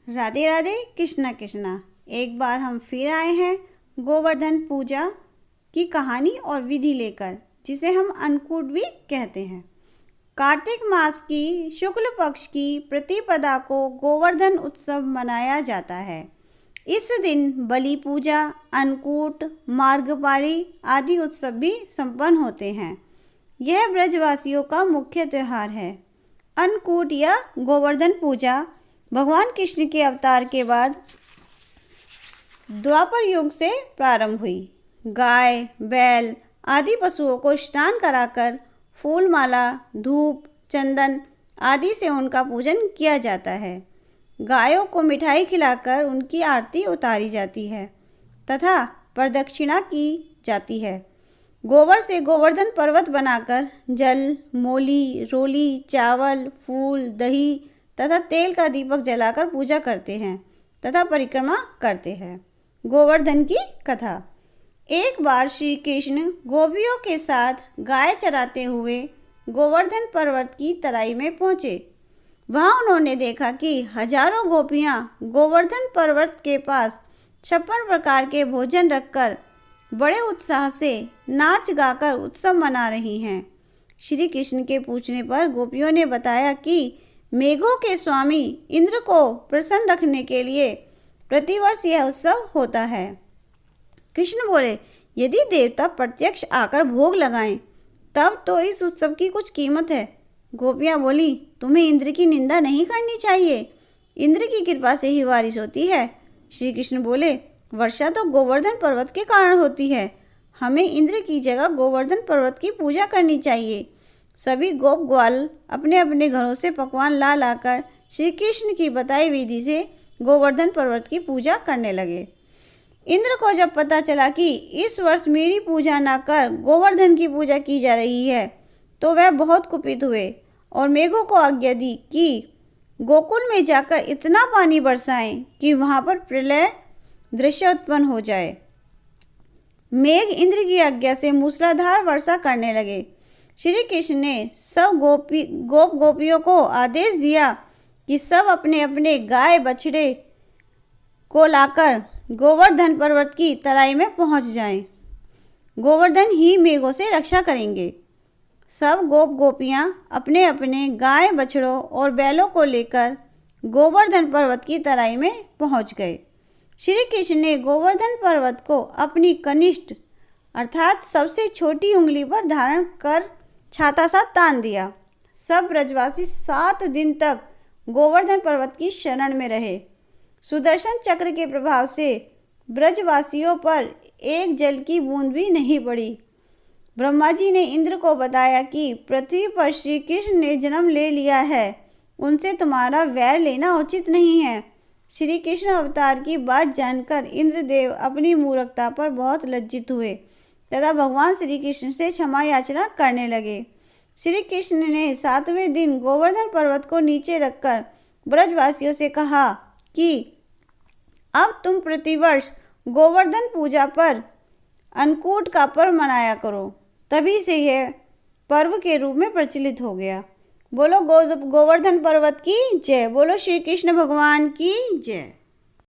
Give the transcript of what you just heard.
राधे राधे, कृष्णा कृष्णा। एक बार हम फिर आए हैं गोवर्धन पूजा की कहानी और विधि लेकर, जिसे हम अन्नकूट भी कहते हैं। कार्तिक मास की शुक्ल पक्ष की प्रतिपदा को गोवर्धन उत्सव मनाया जाता है। इस दिन बलि पूजा, अन्नकूट, मार्गपाली आदि उत्सव भी संपन्न होते हैं। यह ब्रजवासियों का मुख्य त्यौहार है। अन्नकूट या गोवर्धन पूजा भगवान कृष्ण के अवतार के बाद द्वापर युग से प्रारंभ हुई। गाय, बैल आदि पशुओं को स्नान कराकर फूल माला, धूप, चंदन आदि से उनका पूजन किया जाता है। गायों को मिठाई खिलाकर उनकी आरती उतारी जाती है तथा प्रदक्षिणा की जाती है। गोबर से गोवर्धन पर्वत बनाकर जल, मोली, रोली, चावल, फूल, दही तथा तेल का दीपक जलाकर पूजा करते हैं तथा परिक्रमा करते हैं। गोवर्धन की कथा। एक बार श्री कृष्ण गोपियों के साथ गाय चराते हुए गोवर्धन पर्वत की तराई में पहुँचे। वहाँ उन्होंने देखा कि हजारों गोपियाँ गोवर्धन पर्वत के पास 56 प्रकार के भोजन रखकर बड़े उत्साह से नाच गाकर उत्सव मना रही हैं। श्री कृष्ण के पूछने पर गोपियों ने बताया कि मेघों के स्वामी इंद्र को प्रसन्न रखने के लिए प्रतिवर्ष यह उत्सव होता है। कृष्ण बोले, यदि देवता प्रत्यक्ष आकर भोग लगाएं तब तो इस उत्सव की कुछ कीमत है। गोपियाँ बोली, तुम्हें इंद्र की निंदा नहीं करनी चाहिए। इंद्र की कृपा से ही बारिश होती है। श्री कृष्ण बोले, वर्षा तो गोवर्धन पर्वत के कारण होती है। हमें इंद्र की जगह गोवर्धन पर्वत की पूजा करनी चाहिए। सभी गोप ग्वाल अपने अपने घरों से पकवान ला लाकर श्री कृष्ण की बताई विधि से गोवर्धन पर्वत की पूजा करने लगे। इंद्र को जब पता चला कि इस वर्ष मेरी पूजा न कर गोवर्धन की पूजा की जा रही है, तो वह बहुत कुपित हुए और मेघों को आज्ञा दी कि गोकुल में जाकर इतना पानी बरसाएं कि वहां पर प्रलय दृश्य उत्पन्न हो जाए। मेघ इंद्र की आज्ञा से मूसलाधार वर्षा करने लगे। श्री कृष्ण ने सब गोपियों को आदेश दिया कि सब अपने अपने गाय बछड़े को लाकर गोवर्धन पर्वत की तराई में पहुंच जाएं। गोवर्धन ही मेघों से रक्षा करेंगे। सब गोपियां अपने अपने गाय बछड़ों और बैलों को लेकर गोवर्धन पर्वत की तराई में पहुंच गए। श्री कृष्ण ने गोवर्धन पर्वत को अपनी कनिष्ठ अर्थात सबसे छोटी उंगली पर धारण कर छाता सा तान दिया। सब ब्रजवासी 7 दिन तक गोवर्धन पर्वत की शरण में रहे। सुदर्शन चक्र के प्रभाव से ब्रजवासियों पर एक जल की बूंद भी नहीं पड़ी। ब्रह्मा जी ने इंद्र को बताया कि पृथ्वी पर श्री कृष्ण ने जन्म ले लिया है, उनसे तुम्हारा वैर लेना उचित नहीं है। श्री कृष्ण अवतार की बात जानकर इंद्रदेव अपनी मूर्खता पर बहुत लज्जित हुए तथा भगवान श्री कृष्ण से क्षमा याचना करने लगे। श्री कृष्ण ने 7वें दिन गोवर्धन पर्वत को नीचे रखकर ब्रजवासियों से कहा कि अब तुम प्रतिवर्ष गोवर्धन पूजा पर अन्नकूट का पर्व मनाया करो। तभी से यह पर्व के रूप में प्रचलित हो गया। बोलो गोवर्धन पर्वत की जय। बोलो श्री कृष्ण भगवान की जय।